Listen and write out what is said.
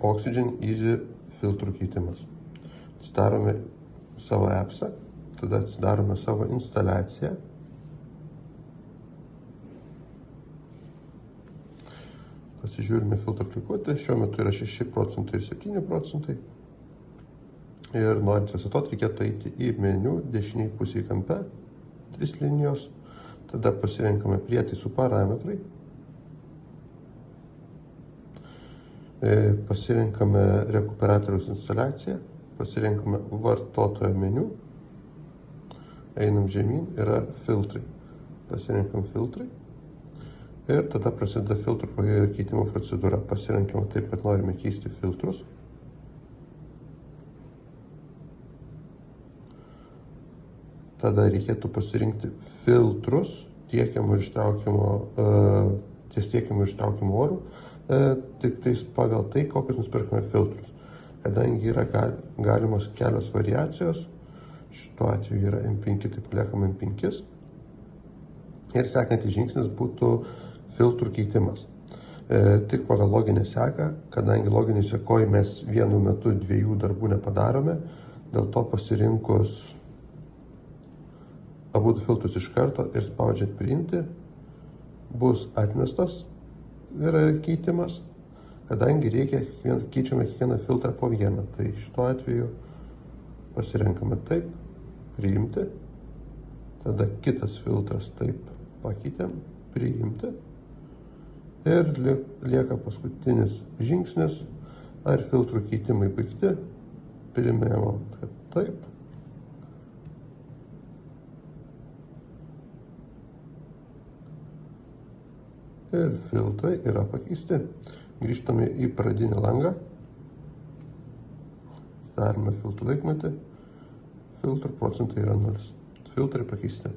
Oxygen Easy filtrų keitimas. Atsidarome savo appsą, tada atsidarome savo instaliaciją. Pasižiūrime filtrų klikuoti, šiuo metu yra 6% ir 7%. Ir norint resetuoti, reikėtų eiti į meniu, dešiniai pusėje kampe, 3 linijos. Tada pasirenkame prietaisų parametrai. Pasirenkame rekuperatoriaus instaliaciją, pasirenkame vartotojo meniu, einam žemyn, yra filtrai. Pasirenkam filtrai ir tada prasideda filtrų keitimo procedūra. Pasirenkame taip, kad norime keisti filtrus. Tada reikėtų pasirinkti filtrus tiekiamo ir ištraukiamo orų, tik tais pagal tai, kokius nusipirkome filtrus. Kadangi yra galimos kelios variacijos, šituo atveju yra M5, tai paliekam M5. Ir sekantis žingsnis būtų filtrų keitimas. Tik pagal loginę seką, kadangi loginėj sekoj mes vienu metu 2 darbų nepadarome, dėl to pasirinkus abu filtrus iš karto ir spaudžiant priimti, bus atmestas keitimas, kadangi keičiame kiekvieną filtrą po vieną. Tai šituo atveju pasirenkame taip, priimti, tada kitas filtras taip pakeitėm, priimti ir lieka paskutinis žingsnis, ar filtrų keitimai baigti, primėjom, kad taip. Ir filtrai yra pakeisti. Grįžtame į pradinį langą. Darome filtrų laikmetį. Filtrų procentai yra 0. Filtrai pakeisti.